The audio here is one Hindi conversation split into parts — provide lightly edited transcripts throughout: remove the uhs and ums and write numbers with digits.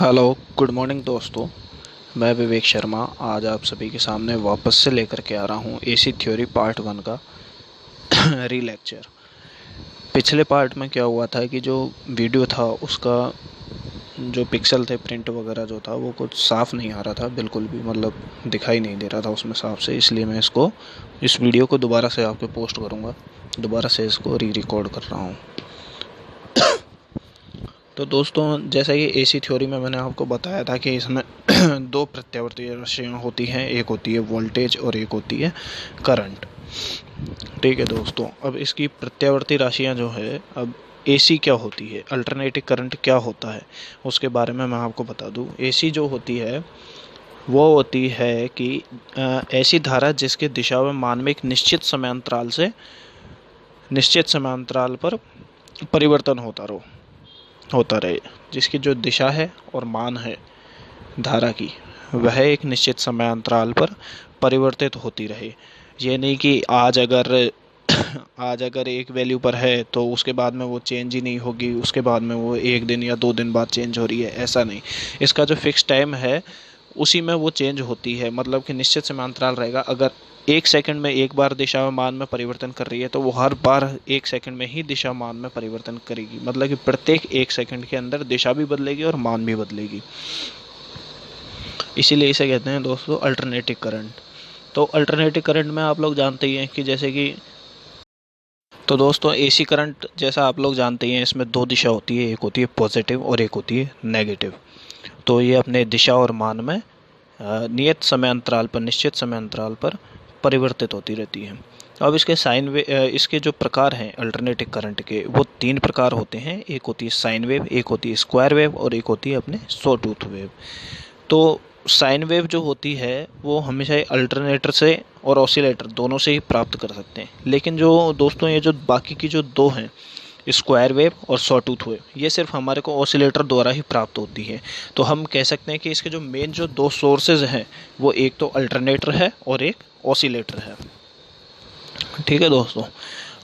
हेलो, गुड मॉर्निंग दोस्तों। मैं विवेक शर्मा आज आप सभी के सामने वापस से लेकर के आ रहा हूँ एसी थ्योरी पार्ट 1 का री लेक्चर। पिछले पार्ट में क्या हुआ था कि जो वीडियो था उसका जो पिक्सल थे, प्रिंट वगैरह जो था वो कुछ साफ़ नहीं आ रहा था, बिल्कुल भी मतलब दिखाई नहीं दे रहा था उसमें साफ से। इसलिए मैं इस वीडियो को दोबारा से आपको पोस्ट करूँगा, दोबारा से इसको री रिकॉर्ड कर रहा हूँ। तो दोस्तों, जैसा कि एसी थ्योरी में मैंने आपको बताया था कि इसमें दो प्रत्यावर्ती राशियाँ होती हैं, एक होती है वोल्टेज और एक होती है करंट। ठीक है दोस्तों, अब इसकी प्रत्यावर्ती राशियाँ जो है, अब एसी क्या होती है, अल्टरनेटिव करंट क्या होता है, उसके बारे में मैं आपको बता दूं। एसी जो होती है वो होती है कि ऐसी धारा जिसके दिशा व मान में एक निश्चित समयांतराल पर परिवर्तन होता रहे, जिसकी जो दिशा है और मान है धारा की, वह एक निश्चित समयांतराल पर परिवर्तित होती रहे। ये नहीं कि आज अगर एक वैल्यू पर है तो उसके बाद में वो चेंज ही नहीं होगी, उसके बाद में वो एक दिन या 2 दिन बाद चेंज हो रही है, ऐसा नहीं। इसका जो फिक्स टाइम है उसी में वो चेंज होती है, मतलब कि निश्चित समयांतराल रहेगा। अगर 1 सेकंड में एक बार दिशा मान में परिवर्तन कर रही है तो वो हर बार 1 सेकंड में ही दिशा मान में परिवर्तन करेगी, मतलब कि प्रत्येक 1 सेकंड के अंदर दिशा भी बदलेगी और मान भी बदलेगी। इसीलिए इसे कहते हैं दोस्तों अल्टरनेटिव करंट। तो अल्टरनेटिव करंट में आप लोग जानते ही हैं कि जैसे कि, तो दोस्तों एसी करंट जैसा आप लोग जानते ही हैं, इसमें दो दिशा होती है, एक होती है पॉजिटिव और एक होती है नेगेटिव। तो ये अपने दिशा और मान में निश्चित समय अंतराल पर परिवर्तित होती रहती है। अब इसके जो प्रकार हैं अल्टरनेटिव करंट के, वो 3 प्रकार होते हैं। एक होती है साइन वेव, एक होती है स्क्वायर वेव और एक होती है अपने सॉ टूथ वेव। तो साइन वेव जो होती है वो हमेशा अल्टरनेटर से और ऑसिलेटर दोनों से ही प्राप्त कर सकते हैं। लेकिन जो दोस्तों ये जो बाकी की जो दो हैं, स्क्वायर वेव और सॉ टूथ वेव, ये सिर्फ हमारे को ऑसिलेटर द्वारा ही प्राप्त होती है। तो हम कह सकते हैं कि इसके जो मेन जो दो सोर्सेज हैं वो एक तो अल्टरनेटर है और एक ऑसिलेटर है। ठीक है दोस्तों,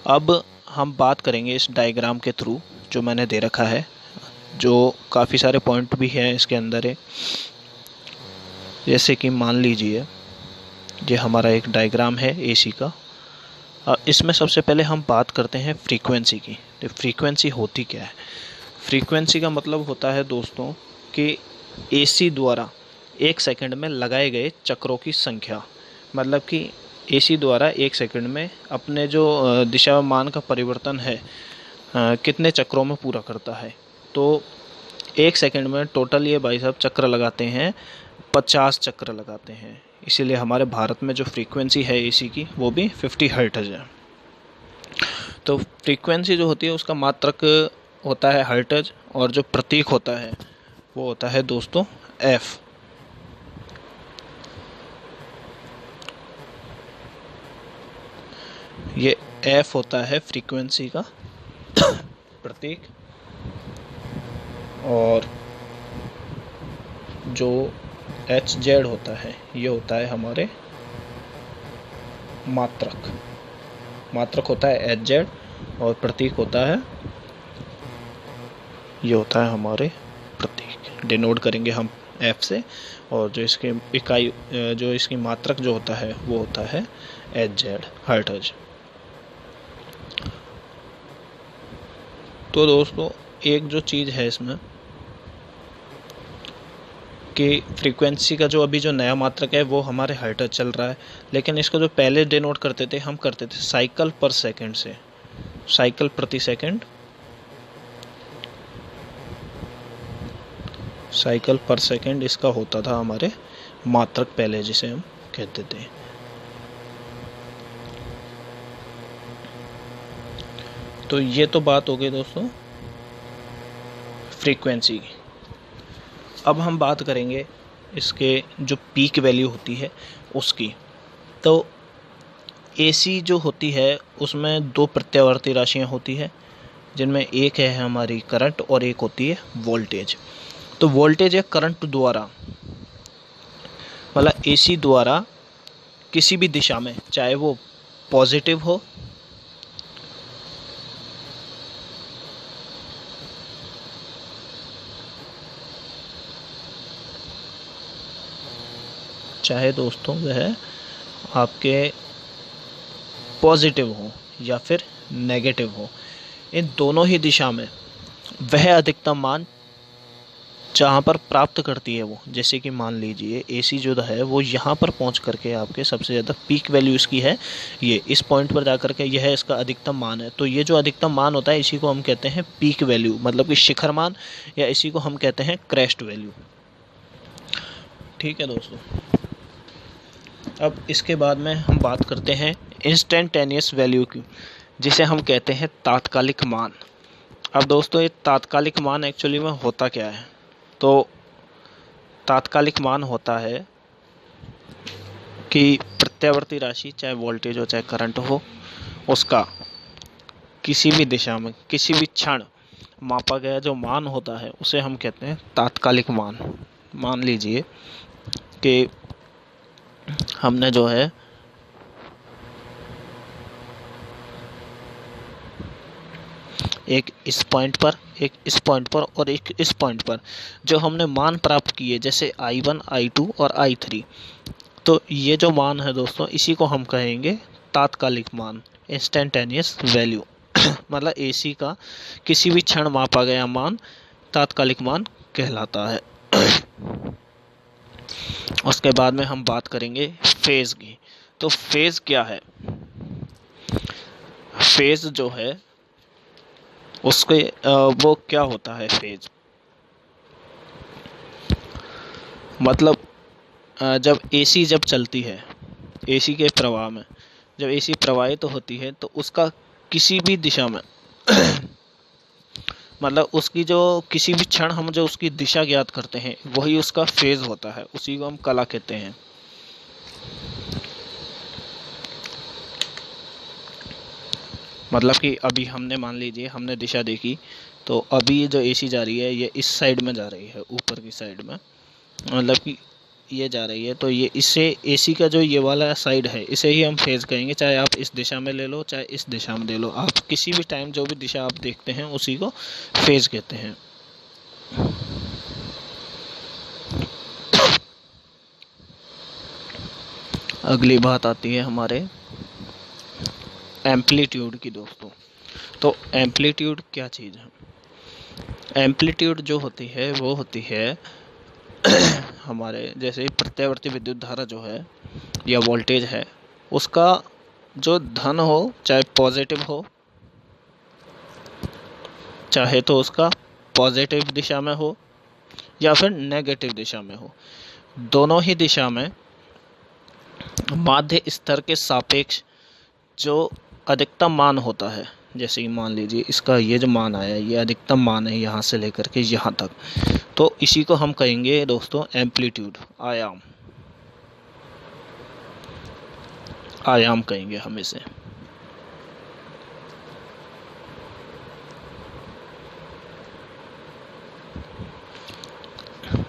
अब हम बात करेंगे इस डायग्राम के थ्रू जो मैंने दे रखा है, जो काफ़ी सारे पॉइंट भी हैं इसके अंदर है। जैसे कि मान लीजिए ये हमारा एक डायग्राम है एसी का। इसमें सबसे पहले हम बात करते हैं फ्रीक्वेंसी की। तो फ्रीक्वेंसी होती क्या है? फ्रीक्वेंसी का मतलब होता है दोस्तों कि एसी द्वारा 1 सेकंड में लगाए गए चक्रों की संख्या, मतलब कि एसी द्वारा 1 सेकंड में अपने जो दिशा मान का परिवर्तन है कितने चक्रों में पूरा करता है। तो 1 सेकंड में टोटल ये भाई साहब चक्र लगाते हैं, 50 चक्र लगाते हैं। इसीलिए हमारे भारत में जो फ्रीक्वेंसी है एसी की वो भी 50 हर्ट्ज है। तो फ्रीक्वेंसी जो होती है उसका मात्रक होता है हर्ट्ज, और जो प्रतीक होता है वो होता है दोस्तों एफ। ये एफ होता है फ्रीक्वेंसी का प्रतीक, और जो एच जेड होता है ये होता है हमारे मात्रक होता है एच जेड, और प्रतीक होता है, ये होता है हमारे प्रतीक, डिनोट करेंगे हम एफ से। और जो इसके इकाई जो इसकी मात्रक जो होता है वो होता है एच जेड हर्ट्ज। तो दोस्तों एक जो चीज़ है इसमें कि फ्रीक्वेंसी का जो अभी जो नया मात्रक है वो हमारे हर्ट्ज चल रहा है, लेकिन इसको जो पहले डिनोट करते थे हम करते थे साइकिल पर सेकंड से, साइकिल प्रति सेकंड, साइकिल पर सेकंड इसका होता था हमारे मात्रक पहले, जिसे हम कहते थे। तो ये तो बात हो गई दोस्तों फ्रीक्वेंसी की। अब हम बात करेंगे इसके जो पीक वैल्यू होती है उसकी। तो एसी जो होती है उसमें दो प्रत्यावर्ती राशियां होती है, जिनमें एक है हमारी करंट और एक होती है वोल्टेज। तो वोल्टेज या करंट द्वारा, मतलब एसी द्वारा किसी भी दिशा में, चाहे वो पॉजिटिव हो चाहे दोस्तों वह आपके पॉजिटिव हो या फिर नेगेटिव हो, इन दोनों ही दिशा में वह अधिकतम मान जहाँ पर प्राप्त करती है वो, जैसे कि मान लीजिए एसी जो है वो यहाँ पर पहुँच करके आपके सबसे ज़्यादा पीक वैल्यू इसकी है, ये इस पॉइंट पर जाकर के यह इसका अधिकतम मान है। तो ये जो अधिकतम मान होता है इसी को हम कहते हैं पीक वैल्यू, मतलब कि शिखर मान, या इसी को हम कहते हैं क्रेस्ट वैल्यू। ठीक है दोस्तों, अब इसके बाद में हम बात करते हैं इंस्टेंटेनियस वैल्यू की, जिसे हम कहते हैं तात्कालिक मान। अब दोस्तों ये तात्कालिक मान एक्चुअली में होता क्या है? तो तात्कालिक मान होता है कि प्रत्यावर्ती राशि, चाहे वोल्टेज हो चाहे करंट हो, उसका किसी भी दिशा में किसी भी क्षण मापा गया जो मान होता है उसे हम कहते हैं तात्कालिक मान। मान लीजिए कि हमने जो है एक इस पॉइंट पर, एक इस पॉइंट पर और एक इस पॉइंट पर जो हमने मान प्राप्त किए, जैसे I1, I2 और I3, तो ये जो मान है दोस्तों इसी को हम कहेंगे तात्कालिक मान, इंस्टेंटेनियस वैल्यू। मतलब एसी का किसी भी क्षण मापा गया मान तात्कालिक मान कहलाता है। उसके बाद में हम बात करेंगे फेज की। तो फेज क्या है? फेज जो है उसके वो क्या होता है फेज? मतलब जब एसी जब चलती है, एसी के प्रवाह में जब एसी प्रवाहित तो होती है तो उसका किसी भी दिशा में मतलब उसकी जो किसी भी क्षण हम जो उसकी दिशा ज्ञात करते हैं वही उसका फेज होता है, उसी को हम कला कहते हैं। मतलब कि अभी हमने मान लीजिए हमने दिशा देखी, तो अभी ये जो एसी जा रही है ये इस साइड में जा रही है, ऊपर की साइड में, मतलब कि ये जा रही है, तो ये इससे एसी का जो ये वाला साइड है इसे ही हम फेज कहेंगे। चाहे आप इस दिशा में ले लो चाहे इस दिशा में ले लो, आप किसी भी टाइम जो भी दिशा आप देखते हैं उसी को फेज कहते हैं। अगली बात आती है हमारे एम्पलीट्यूड की दोस्तों। तो एम्पलीट्यूड क्या चीज़ है? एम्पलीट्यूड जो होती है वो होती है हमारे जैसे प्रत्यावर्ती विद्युत धारा जो है या वोल्टेज है, उसका जो धन हो, चाहे पॉजिटिव हो, चाहे तो उसका पॉजिटिव दिशा में हो या फिर नेगेटिव दिशा में हो, दोनों ही दिशा में माध्य स्तर के सापेक्ष जो अधिकतम मान होता है, जैसे कि मान लीजिए इसका ये जो मान आया ये अधिकतम मान है यहाँ से लेकर के यहाँ तक, तो इसी को हम कहेंगे दोस्तों एम्पलीट्यूड, आयाम, आयाम कहेंगे हम इसे।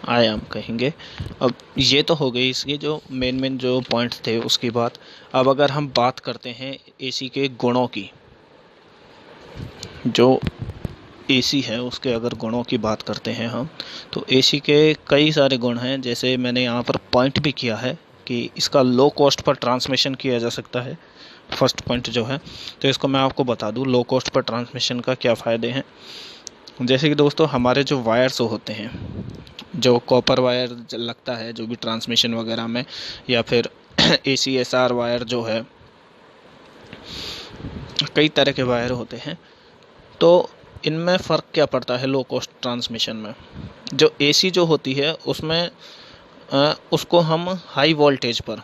आयाम कहेंगे। अब ये तो हो गई इसकी जो मेन जो पॉइंट्स थे उसकी बात। अब अगर हम बात करते हैं एसी के गुणों की, जो एसी है उसके अगर गुणों की बात करते हैं हम, तो एसी के कई सारे गुण हैं। जैसे मैंने यहाँ पर पॉइंट भी किया है कि इसका लो कॉस्ट पर ट्रांसमिशन किया जा सकता है, फर्स्ट पॉइंट जो है। तो इसको मैं आपको बता दूँ लो कॉस्ट पर ट्रांसमिशन का क्या फ़ायदे हैं। जैसे कि दोस्तों हमारे जो वायर्स होते हैं, जो कॉपर वायर लगता है जो भी ट्रांसमिशन वगैरह में, या फिर ACSR वायर जो है, कई तरह के वायर होते हैं। तो इनमें फ़र्क क्या पड़ता है लो कॉस्ट ट्रांसमिशन में? जो एसी जो होती है उसमें उसको हम हाई वोल्टेज पर,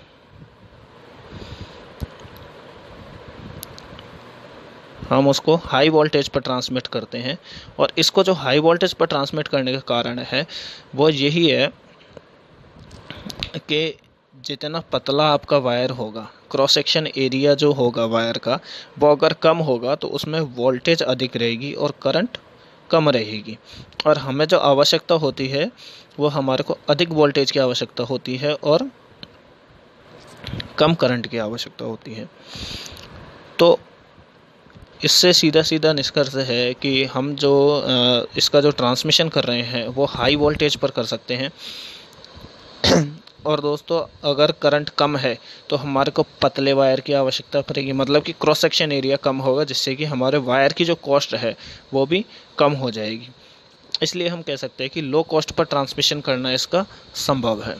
हम उसको हाई वोल्टेज पर ट्रांसमिट करते हैं। और इसको जो हाई वोल्टेज पर ट्रांसमिट करने का कारण है वो यही है कि जितना पतला आपका वायर होगा, क्रॉस सेक्शन एरिया जो होगा वायर का, वो अगर कम होगा तो उसमें वोल्टेज अधिक रहेगी और करंट कम रहेगी। और हमें जो आवश्यकता होती है वो हमारे को अधिक वोल्टेज की आवश्यकता होती है और कम करंट की आवश्यकता होती है। तो इससे सीधा निष्कर्ष है कि हम जो इसका जो ट्रांसमिशन कर रहे हैं वो हाई वोल्टेज पर कर सकते हैं। और दोस्तों अगर करंट कम है तो हमारे को पतले वायर की आवश्यकता पड़ेगी, मतलब कि क्रॉस सेक्शन एरिया कम होगा, जिससे कि हमारे वायर की जो कॉस्ट है वो भी कम हो जाएगी। इसलिए हम कह सकते हैं कि लो कॉस्ट पर ट्रांसमिशन करना इसका संभव है।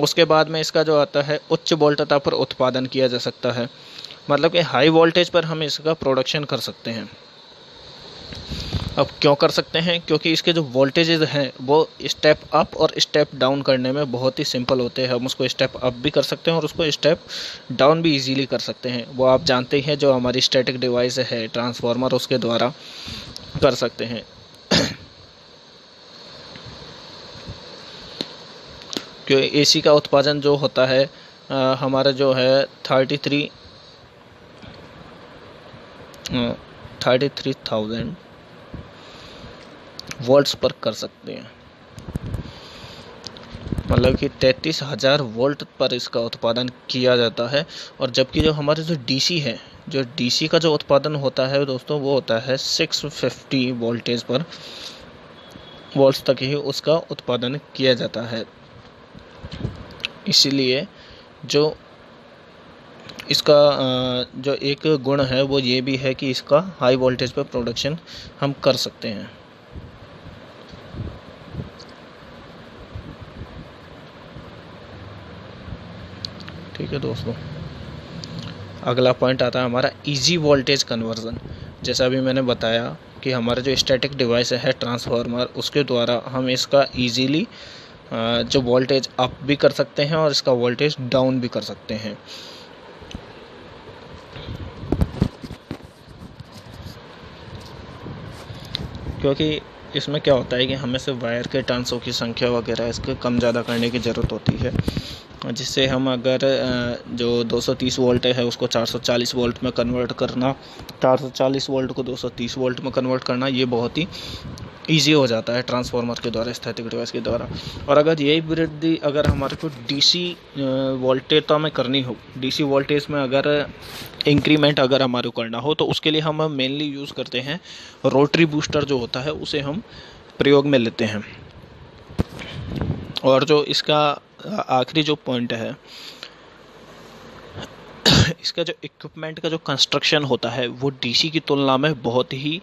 उसके बाद में इसका जो आता है उच्च वोल्टता पर उत्पादन किया जा सकता है, मतलब कि हाई वोल्टेज पर हम इसका प्रोडक्शन कर सकते हैं। अब क्यों कर सकते हैं? क्योंकि इसके जो वोल्टेजेस हैं वो स्टेप अप और स्टेप डाउन करने में बहुत ही सिंपल होते हैं। हम उसको स्टेप अप भी कर सकते हैं और उसको स्टेप डाउन भी इजीली कर सकते हैं। वो आप जानते ही हैं, जो हमारी स्टैटिक डिवाइस है ट्रांसफार्मर, उसके द्वारा कर सकते हैं। क्योंकि एसी का उत्पादन जो होता है हमारा जो है 33,000 वोल्ट्स पर कर सकते हैं, मतलब कि 33,000 वोल्ट पर इसका उत्पादन किया जाता है। और जबकि जो हमारे जो डीसी है, जो डीसी का जो उत्पादन होता है दोस्तों, वो होता है 650 वोल्टेज पर वोल्ट्स तक ही उसका उत्पादन किया जाता है। इसीलिए जो इसका जो एक गुण है वो ये भी है कि इसका हाई वोल्टेज पर प्रोडक्शन हम कर सकते हैं। ठीक है दोस्तों, अगला पॉइंट आता है हमारा इजी वोल्टेज कन्वर्जन। जैसा अभी मैंने बताया कि हमारा जो स्टैटिक डिवाइस है ट्रांसफार्मर, उसके द्वारा हम इसका इजीली जो वोल्टेज अप भी कर सकते हैं और इसका वोल्टेज डाउन भी कर सकते हैं। क्योंकि इसमें क्या होता है कि हमें सिर्फ वायर के टर्न्सों की संख्या वगैरह इसके कम ज़्यादा करने की ज़रूरत होती है, जिससे हम अगर जो 230 वोल्ट है उसको 440 वोल्ट में कन्वर्ट करना, 440 वोल्ट को 230 वोल्ट में कन्वर्ट करना, ये बहुत ही ईजी हो जाता है ट्रांसफार्मर के द्वारा, स्टैटिक डिवाइस के द्वारा। और अगर यही वृद्धि अगर हमारे को डीसी वोल्टेज में करनी हो, डीसी वोल्टेज में अगर इंक्रीमेंट अगर हमारे को करना हो, तो उसके लिए हम मेनली यूज़ करते हैं रोटरी बूस्टर जो होता है, उसे हम प्रयोग में लेते हैं। और जो इसका आखिरी जो पॉइंट है, इसका जो इक्विपमेंट का जो कंस्ट्रक्शन होता है वो डीसी की तुलना में बहुत ही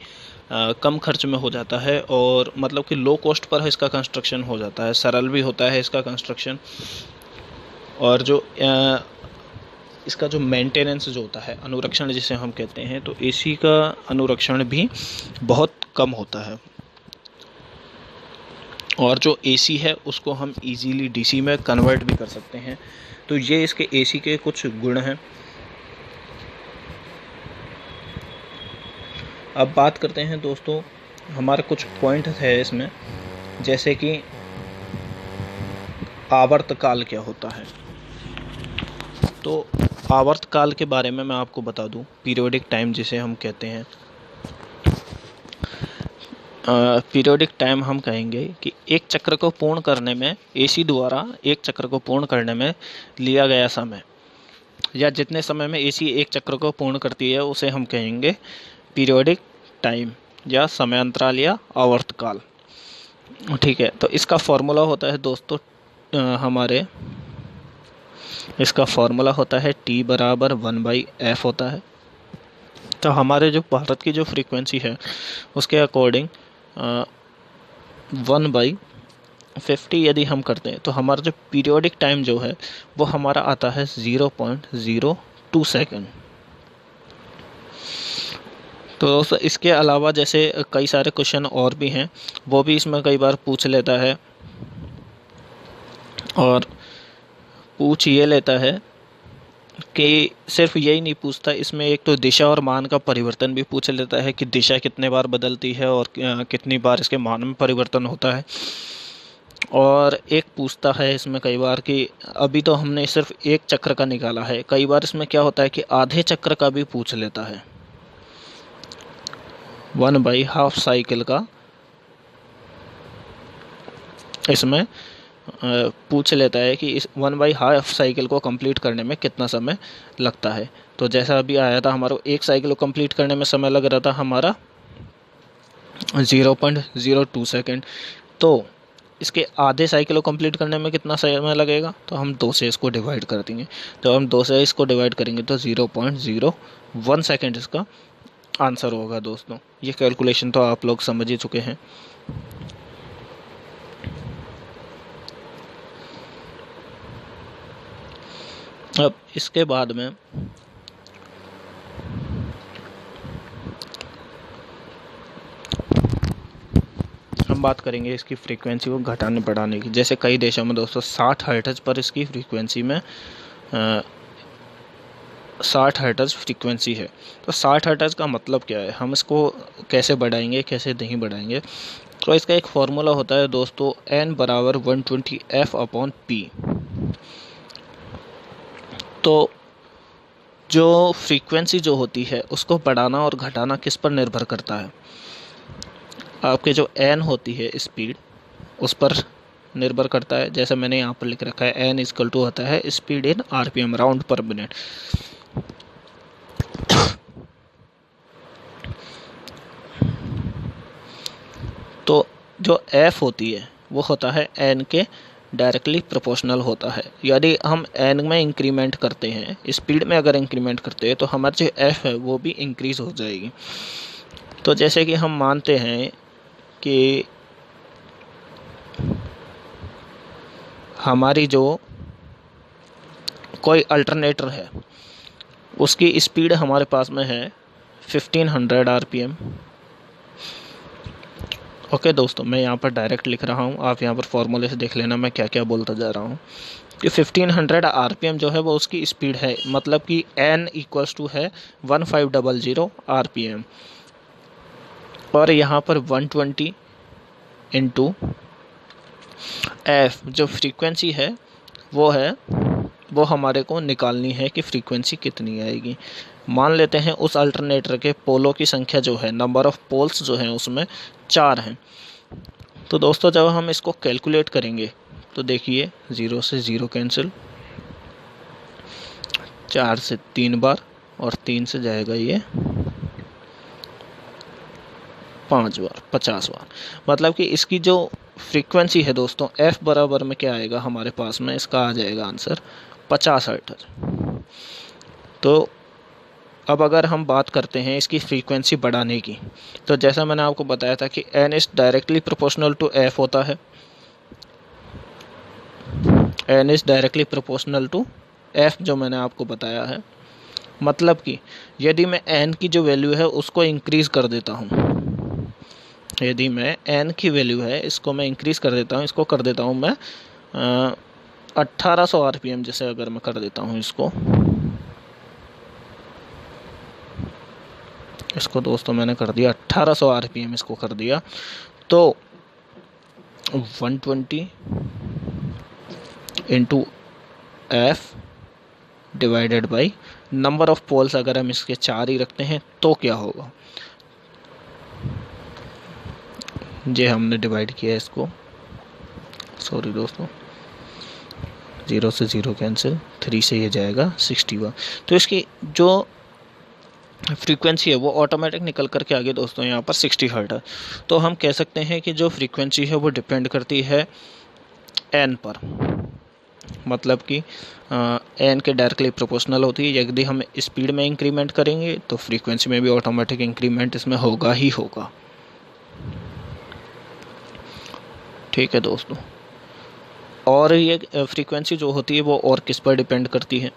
कम खर्च में हो जाता है, और मतलब कि लो कॉस्ट पर इसका कंस्ट्रक्शन हो जाता है, सरल भी होता है इसका कंस्ट्रक्शन। और जो इसका जो मेंटेनेंस जो होता है, अनुरक्षण जिसे हम कहते हैं, तो एसी का अनुरक्षण भी बहुत कम होता है। और जो एसी है उसको हम इजीली डीसी में कन्वर्ट भी कर सकते हैं। तो ये इसके एसी के कुछ गुण हैं। अब बात करते हैं दोस्तों, हमारे कुछ पॉइंट है इसमें, जैसे कि आवर्तकाल क्या होता है। तो आवर्तकाल के बारे में मैं आपको बता दूं, पीरियोडिक टाइम जिसे हम कहते हैं। पीरियोडिक टाइम हम कहेंगे कि एक चक्र को पूर्ण करने में, एसी द्वारा एक चक्र को पूर्ण करने में लिया गया समय, या जितने समय में एसी एक चक्र को पूर्ण करती है, उसे हम कहेंगे पीरियोडिक टाइम या समय अंतराल या आवर्तकाल। ठीक है, तो इसका फॉर्मूला होता है दोस्तों इसका फॉर्मूला होता है T बराबर 1/f होता है। तो हमारे जो भारत की जो फ्रीक्वेंसी है उसके अकॉर्डिंग 1/50 यदि हम करते हैं, तो हमारा जो पीरियोडिक टाइम जो है वो हमारा आता है 0.02 सेकेंड। तो दोस्तों इसके अलावा जैसे कई सारे क्वेश्चन और भी हैं, वो भी इसमें कई बार पूछ लेता है, और पूछ ये लेता है कि सिर्फ यही नहीं पूछता, इसमें एक तो दिशा और मान का परिवर्तन भी पूछ लेता है कि दिशा कितने बार बदलती है और कितनी बार इसके मान में परिवर्तन होता है। और एक पूछता है इसमें कई बार कि अभी तो हमने सिर्फ एक चक्र का निकाला है, कई बार इसमें क्या होता है कि आधे चक्र का भी पूछ लेता है, 1/2 साइकिल का इसमें पूछ लेता है कि इस 1/2 साइकिल को कंप्लीट करने में कितना समय लगता है। तो जैसा अभी आया था, हमारा एक साइकिल को कंप्लीट करने में समय लग रहा था हमारा 0.02 सेकेंड। तो इसके आधे साइकिल को कंप्लीट करने में कितना समय लगेगा, तो हम 2 से इसको डिवाइड कर देंगे। तो हम 2 से इसको डिवाइड करेंगे तो 0.01 सेकेंड इसका आंसर होगा दोस्तों। ये कैलकुलेशन तो आप लोग समझ ही चुके हैं। अब इसके बाद में हम बात करेंगे इसकी फ्रीक्वेंसी को घटाने बढ़ाने की। जैसे कई देशों में दोस्तों 60 हर्ट्ज पर इसकी फ्रीक्वेंसी में 60 हर्ट्ज फ्रीक्वेंसी है। तो 60 हर्ट्ज का मतलब क्या है, हम इसको कैसे बढ़ाएंगे कैसे नहीं बढ़ाएंगे। तो इसका एक फॉर्मूला होता है दोस्तों, n बराबर 120f/p। तो जो फ्रीक्वेंसी जो होती है उसको बढ़ाना और घटाना किस पर निर्भर करता है, आपके जो n होती है स्पीड उस पर निर्भर करता है। जैसे मैंने यहाँ पर लिख रखा है n इक्वल टू होता है स्पीड इन rpm राउंड पर मिनट। तो जो f होती है वो होता है n के डायरेक्टली प्रोपोर्शनल होता है। यदि हम n में इंक्रीमेंट करते हैं, स्पीड में अगर इंक्रीमेंट करते हैं तो हमारी जो f है वो भी इंक्रीज हो जाएगी। तो जैसे कि हम मानते हैं कि हमारी जो कोई अल्टरनेटर है उसकी स्पीड हमारे पास में है 1500 RPM। ओके दोस्तों, मैं यहाँ पर डायरेक्ट लिख रहा हूँ, आप यहाँ पर फॉर्मूले से देख लेना मैं क्या क्या बोलता जा रहा हूँ। कि 1500 RPM जो है वो उसकी स्पीड है, मतलब कि n इक्वल्स टू है 1500 RPM। और यहाँ पर 120 इंटू f जो फ्रीक्वेंसी है वो हमारे को निकालनी है कि फ्रीक्वेंसी कितनी आएगी। मान लेते हैं उस अल्टरनेटर के पोलों की संख्या जो है, नंबर ऑफ पोल्स जो हैं उसमें 4 हैं। तो दोस्तों जब हम इसको कैलकुलेट करेंगे तो देखिए 0 से 0 कैंसिल, 4 से 3 बार और 3 से जाएगा ये 5 बार, 50 बार। मतलब कि इसकी जो फ्रीक्वेंसी है दोस्तों f बराबर में क्या आएगा हमारे पास में, इसका आ जाएगा आंसर 50 हर्ट्ज। तो अब अगर हम बात करते हैं इसकी फ्रीक्वेंसी बढ़ाने की, तो जैसा मैंने आपको बताया था कि n is directly proportional to f होता है, n is directly proportional to f जो मैंने आपको बताया है। मतलब कि यदि मैं n की जो वैल्यू है उसको इंक्रीज़ कर देता हूँ, यदि मैं n की वैल्यू है इसको मैं इंक्रीज़ कर देता हूँ, इसको कर देता हूँ मैं 1800 RPM जैसे अगर मैं कर देता हूँ इसको दोस्तों मैंने कर दिया 1800 RPM इसको कर दिया, तो 120 into f divided by number of poles अगर हम इसके 4 ही रखते हैं तो क्या होगा। ये हमने डिवाइड किया इसको, सॉरी दोस्तों, 0 से 0 कैंसिल, 3 से ये जाएगा 61। तो इसकी जो फ्रीक्वेंसी है वो ऑटोमेटिक निकल करके आ गई दोस्तों यहाँ पर 60 हर्ट्ज है। तो हम कह सकते हैं कि जो फ्रीक्वेंसी है वो डिपेंड करती है n पर, मतलब कि n के डायरेक्टली प्रोपोर्शनल होती है। यदि हम स्पीड में इंक्रीमेंट करेंगे तो फ्रीक्वेंसी में भी ऑटोमेटिक इंक्रीमेंट इसमें होगा ही होगा। ठीक है दोस्तों, और ये फ्रीक्वेंसी जो होती है वो और किस पर डिपेंड करती है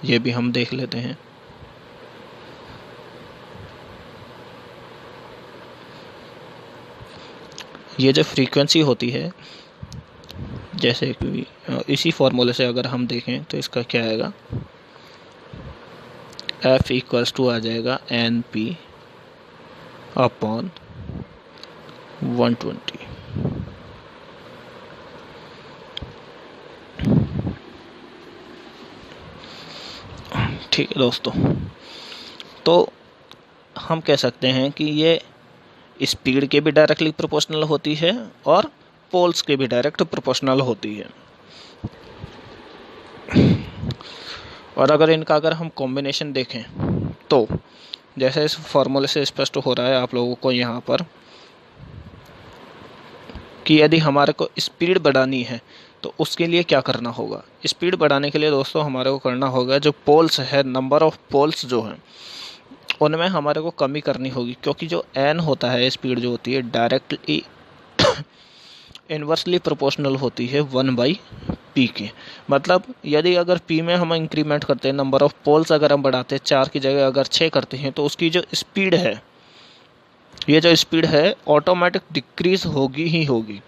ये भी हम देख लेते हैं। ये जो फ्रीक्वेंसी होती है, जैसे कि इसी फॉर्मूले से अगर हम देखें तो इसका क्या आएगा, f इक्वल्स टू आ जाएगा NP अपॉन 120। ठीक है दोस्तों, तो हम कह सकते हैं कि ये स्पीड के भी डायरेक्टली प्रोपोर्शनल होती है और पोल्स के भी डायरेक्ट प्रोपोर्शनल होती है। और अगर इनका अगर हम कॉम्बिनेशन देखें तो जैसे इस फॉर्मूले से स्पष्ट हो रहा है आप लोगों को यहाँ पर कि यदि हमारे को स्पीड बढ़ानी है तो उसके लिए क्या करना होगा। स्पीड बढ़ाने के लिए दोस्तों हमारे को करना होगा, जो पोल्स है, नंबर ऑफ पोल्स जो हैं उनमें हमारे को कमी करनी होगी, क्योंकि जो एन होता है, स्पीड जो होती है डायरेक्टली इन्वर्सली प्रोपोर्शनल होती है 1/p के। मतलब यदि अगर p में हम इंक्रीमेंट करते हैं, नंबर ऑफ पोल्स अगर हम बढ़ाते हैं 4 की जगह अगर 6 करते हैं, तो उसकी जो स्पीड है, ये जो स्पीड है ऑटोमेटिक डिक्रीज होगी ही होगी।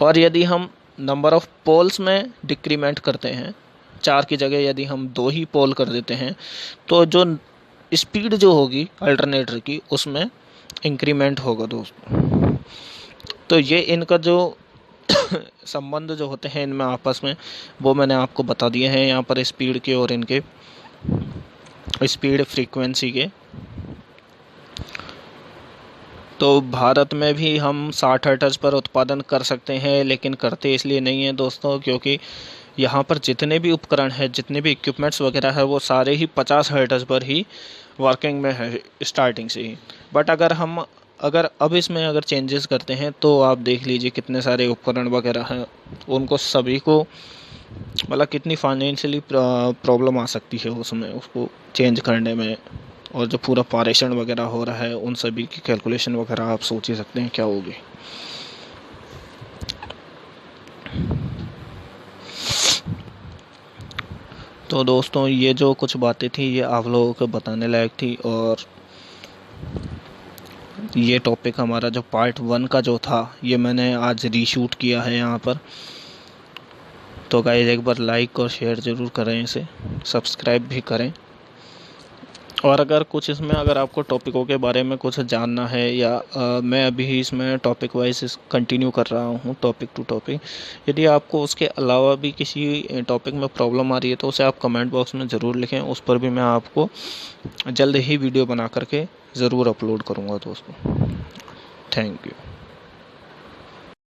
और यदि हम नंबर ऑफ पोल्स में डिक्रीमेंट करते हैं, 4 की जगह यदि हम 2 ही पोल कर देते हैं, तो जो स्पीड जो होगी अल्टरनेटर की उसमें इंक्रीमेंट होगा दोस्तों। तो ये इनका जो संबंध जो होते हैं इनमें आपस में, वो मैंने आपको बता दिए हैं यहाँ पर, स्पीड के और इनके स्पीड फ्रीक्वेंसी के। तो भारत में भी हम 60 हर्ट्ज पर उत्पादन कर सकते हैं, लेकिन करते इसलिए नहीं हैं दोस्तों क्योंकि यहाँ पर जितने भी उपकरण हैं, जितने भी इक्विपमेंट्स वगैरह है, वो सारे ही 50 हर्ट्ज पर ही वर्किंग में है स्टार्टिंग से ही। बट अगर अब इसमें अगर चेंजेस करते हैं तो आप देख लीजिए कितने सारे उपकरण वगैरह हैं, उनको सभी को मतलब कितनी फाइनेंशियली प्रॉब्लम आ सकती है उसमें, उसको चेंज करने में। और जो पूरा पारेषण वगैरह हो रहा है उन सभी की कैलकुलेशन वगैरह आप सोच ही सकते हैं क्या होगी। तो दोस्तों ये जो कुछ बातें थी ये आप लोगों को बताने लायक थी, और ये टॉपिक हमारा जो पार्ट 1 का जो था ये मैंने आज रीशूट किया है यहाँ पर। तो गाइस एक बार लाइक और शेयर ज़रूर करें, इसे सब्सक्राइब भी करें। और अगर कुछ इसमें अगर आपको टॉपिकों के बारे में कुछ जानना है, या मैं अभी इसमें टॉपिक वाइज कंटिन्यू कर रहा हूँ, टॉपिक टू टॉपिक, यदि आपको उसके अलावा भी किसी टॉपिक में प्रॉब्लम आ रही है तो उसे आप कमेंट बॉक्स में ज़रूर लिखें, उस पर भी मैं आपको जल्द ही वीडियो बना करके ज़रूर अपलोड करूँगा दोस्तों। Thank you.